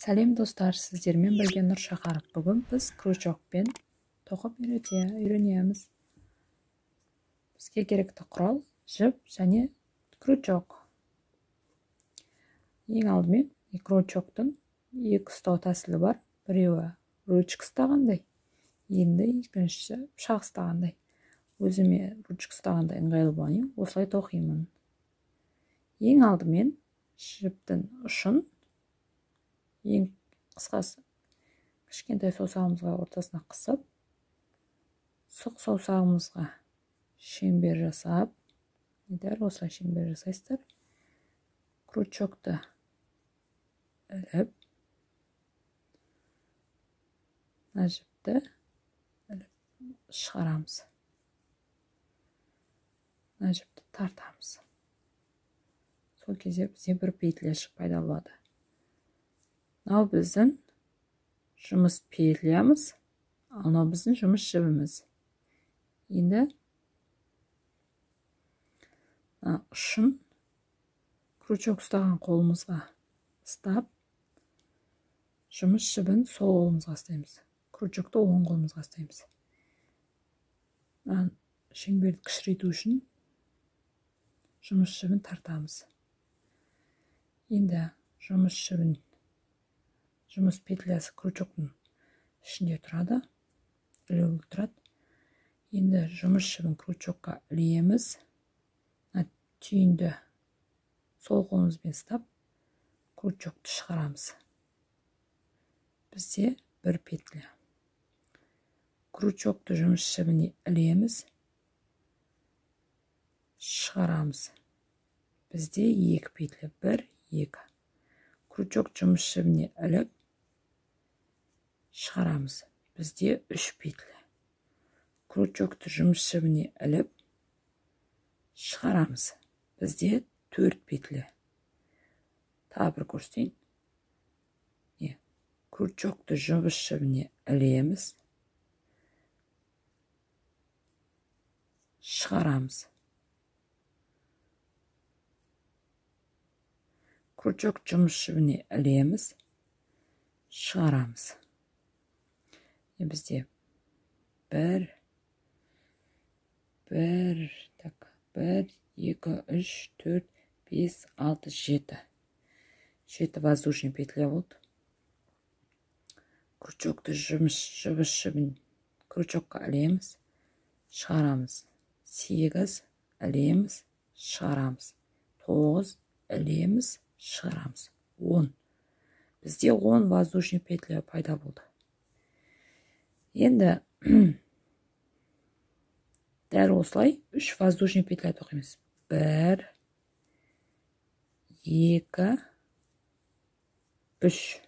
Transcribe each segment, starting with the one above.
Сәлем достар, сіздермен бірге Нұр Шақаров. Бүгін біз крючокпен тоқып үйренеміз. Бізге керекті құрал жіп және крючок. Ең алдымен крючоктың екі ұстау тәсілі бар. Біреуі ручка ұстағандай, енді екіншісі пышақ ұстағандай. Өзіме ручка ұстағандай ыңғайлы болғаннан осылай тоқимын. Ең алдымен жіптің ұшын ең қысқасы кішкентай саусағымызға ортасына қысып, сұқ саусағымызға шеңбер жасап, дәл осылай шеңбер жасайсыздар. Крючокты іліп, мына жіпті іліп шығарамыз. Мына жіпті тартамыз. Сол кезде бізде бір петляшық пайда болады. Мынау біздің жұмыс петлямыз, ал мынау біздің жұмыс жібіміз. Енді ұшын крючок ұстаған қолымызға ұстап, жұмыс жібін сол қолымызға ұстаймыз. Крючокты оң қолымызға ұстаймыз. Шеңберді кішірейту үшін жұмыс жібін тартамыз. Енді жұмыс жібін, жұмыс петлясы крючоктың ішінде тұрады, ілулі тұрады. Енді жұмыс жібін крючокқа ілеміз. Түйінді сол қолымызбен ұстап, крючокты шығарамыз. Бізде бір петля. Крючокты жұмыс жібіне ілеміз, шығарамыз. Бізде екі петля, бір, екі. Крючок жұмыс жібіне іліп, шығарамыз. Бізде үш петля. Крючокты жұмыс жібіне іліп, шығарамыз. Бізде төрт петля. Тағы бір көрсетейін. Крючокты жұмыс жібіне ілеміз, шығарамыз. Крючок жұмыс жібіне ілеміз, шығарамыз. Бізде бір, екі, үш, төрт, бес, алты, жеті. Жеті воздушный петля болды. Крючокты жұмыс жібін крючокқа ілеміз, шығарамыз. 8 ілеміз, шығарамыз. 9 ілеміз, шығарамыз. 10. Бізде 10 воздушный петля пайда болды. Енді дәл осылай 3 воздушный петля тоқимыз. 1, 2, 3.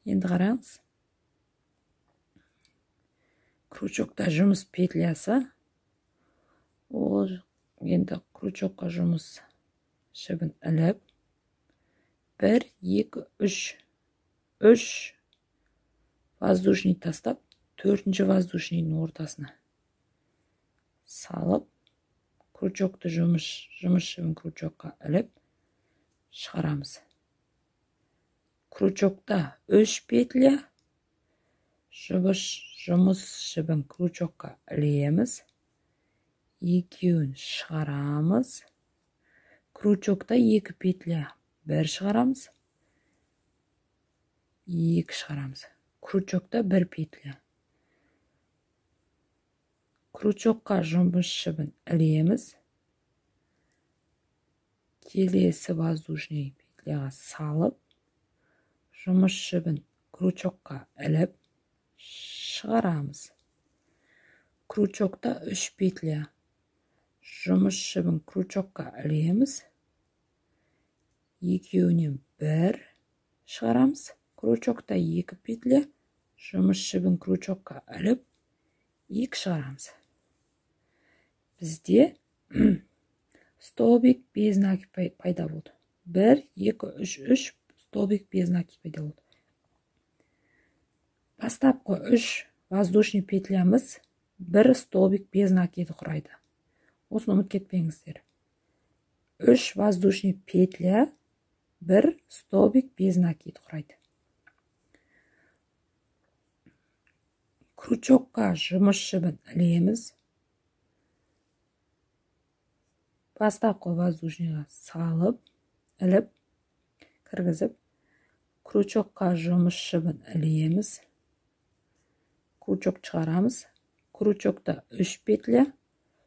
Енді қараңыз. Крючокта жұмыс петлясы. Ол енді крючокқа жұмыс жібін іліп. 1, 2, 3. 3 воздушный тастап, 4-ші воздушныйдың ортасына салып, крючокты жұмыс жібін крючокқа іліп, шығарамыз. Крючокта 3 петля, жұмыс жібін крючокқа ілеміз, 2-ін шығарамыз. Крючокта 2 петля, 1 шығарамыз, 2 шығарамыз. Крючокта 1 петля. Крючокқа жұмыс жібін ілеміз, келесі воздушный петляға салып, жұмыс жібін крючокқа іліп, шығарамыз. Крючокта 3 петля, жұмыс жібін крючокқа ілеміз, 2-інен 1 шығарамыз. Крючокта 2 петля, жұмыс жібін крючокқа іліп, 2 шығарамыз. Бізде столбик без накид пайда болды. 1, 2, 3, 3 столбик без накид пайда болды. Бастапқы 3 воздушный петлямыз 1 столбик без накиді құрайды. Осыны ұмытып кетпеңіздер. 3 воздушный петля бір столбик без накид құрайды. Крючокқа жұмыс жібін ілеміз. Бастапқы воздушныйға салып, іліп, кіргізіп, крючокқа жұмыс жібін ілеміз. Крючок шығарамыз. Крючокта 3 петля,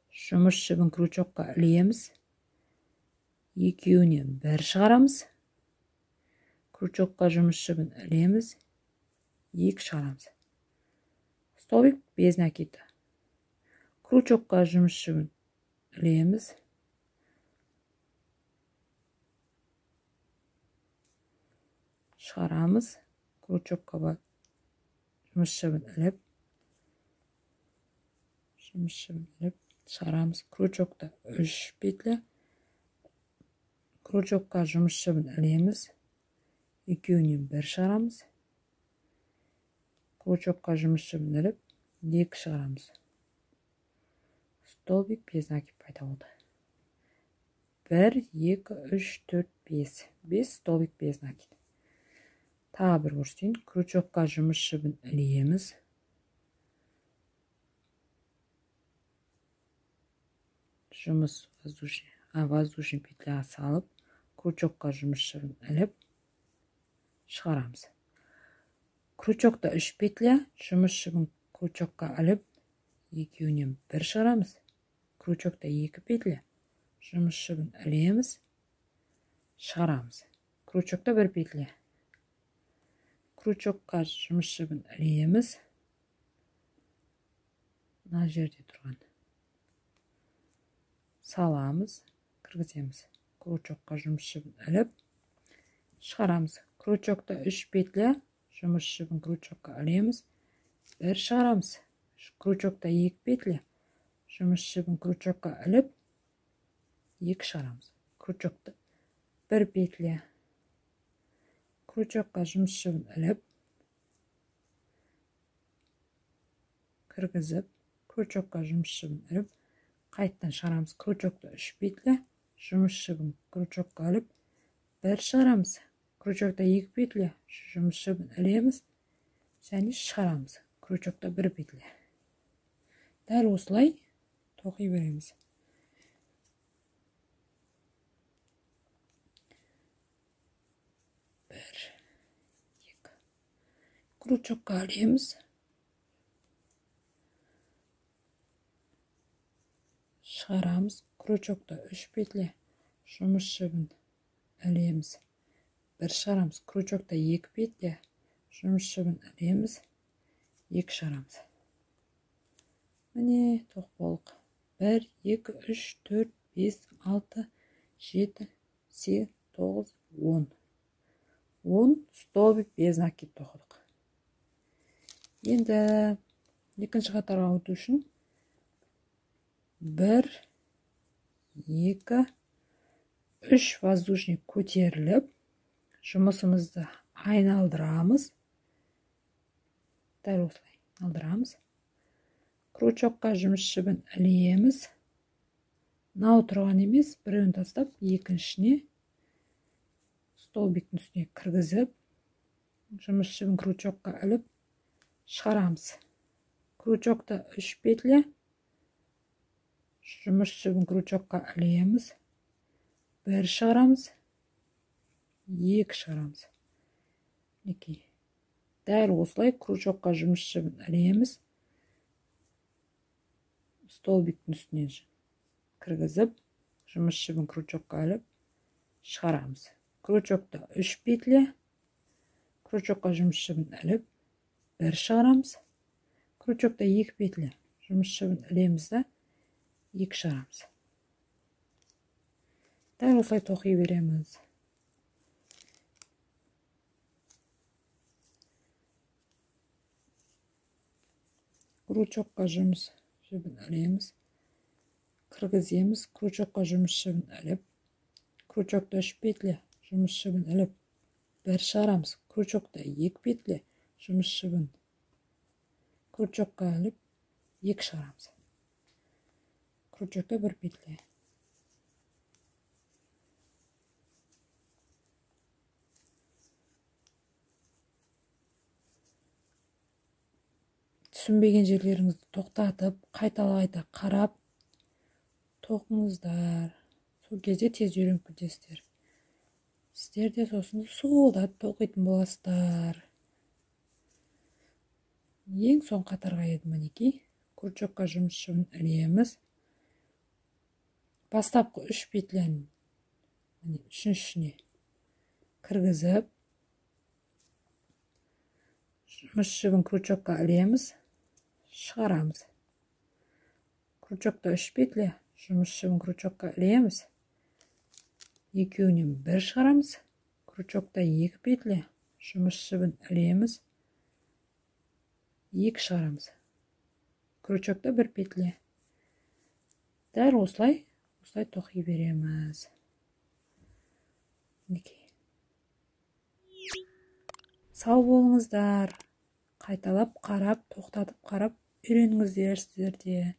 жұмыс жібін крючокқа ілеміз. Екеуінен бір шығарамыз. Крючокқа жұмыс жібін ілеміз. 2 шығарамыз. Столбик без накида. Крючокқа жұмыс жібін ілеміз. Шығарамыз. Крючокқа жұмыс жібін іліп. Шығарамыз. Крючокта 3 петля. Крючокқа жұмыс жібін ілеміз. Екеуінен бір шығарамыз. Крючокқа жұмыс жібін іліп, 2 шығарамыз. Столбик без накид пайда болды. 1, 2, 3, 4, 5. 5 столбик без накид. Тағы бір көрсетейін. Крючокқа жұмыс жібін ілеміз. Жұмыс воздушный петляға салып, крючокқа жұмыс жібін іліп, шығарамыз. Крючокта 3 петля, жұмыс жібін крючокқа іліп, екеуінен бір шығарамыз. Крючокта 2 петля, жұмыс жібін ілеміз, шығарамыз. Крючокта 1 петля. Крючокқа жұмыс жібін ілеміз. Мына жерде тұрған. Саламыз, кіргіземіз. Крючокқа жұмыс жібін іліп, шығарамыз. Крючокта 3 петля, жұмыс жібін крючокқа ілеміз. 1 шығарамыз. Крючокта 2 петля, жұмыс жібін крючокқа іліп, 2 шығарамыз. Крючокта 1 петля. Крючокқа жұмыс жібін іліп, кіргізіп, крючокқа жұмыс жібін іліп, қайттан шығарамыз. Крючокта 3 петля, жұмыс жібін крючокқа іліп, 1 шығарамыз. Крючокта 2 петля, жұмыс жібін ілеміз, және шығарамыз. Крючокта 1 петля. Дәл осылай тоқи береміз. Крючокқа ілеміз. Шығарамыз. Крючокта 3 петля, жұмыс жібін ілеміз. 1 шығарамыз. Крючокта 2 петля, жұмыс жібін ілеміз. 2 шығарамыз. Міне, тоқ болдық. 1, 2, 3, 4, 5, 6, 7, 8, 9, 10. 10 столбик без накид тоқыдық. Енді екінші қатарға өту үшін 1, 2, 3 воздушный көтеріліп, жұмысымызды айналдырамыз. Дәл осылай айналдырамыз. Крючокқа жұмыс жібін ілеміз. Мынау тұрған емес, біреуін тастап, екіншісіне столбиктің үстіне кіргізіп, жұмыс жібін крючокқа іліп, шығарамыз. Крючокта 3 петля, жұмыс жібін крючокқа ілеміз. 1 шығарамыз. 2 шығарамыз. Дәл осылай крючокқа жұмыс жібін ілеміз. Столбиктің үстінен кіргізіп, жұмыс жібін крючокқа іліп, шығарамыз. Крючокта 3 петля, крючокқа жұмыс жібін іліп, 1 шығарамыз. Крючокта 2 петля, жұмыс жібін ілеміз да, 2 шығарамыз. Дәл осылай тоқи береміз. Крючокқа жұмыс жібін ілеміз. Кіргіземіз. Крючокқа жұмыс жібін іліп. Крючокта 3 петля, жұмыс жібін іліп, 1 шығарамыз. Крючокта 2 петля, жұмыс жібін крючокқа іліп, 2 шығарамыз. Крючокта 1 петля. түсінбеген жерлеріңізді тоқтатып, қайта қарап тоқыңыздар. Сол кезде тез үйреніп кетесіздер. Сіздер де сосын суда тоқитын боласыздар. Ең соң қатарға еді мінекей. Крючокқа жұмыс жібін ілеміз. Бастапқы 3 петляны үшіншісіне кіргізіп, жұмыс жібін крючокқа ілеміз, шығарамыз. Крючокта 3 петля, жұмыс жібін крючокқа ілеміз. Екеуінен бір шығарамыз. Крючокта 2 петля, жұмыс жібін ілеміз. 2 шығарамыз. Крючокта 1 петля. Дәл осылай тоқи береміз. Сау болыңыздар. Қайталап қарап, тоқтатып қарап, үйреніңіздер сіздер де.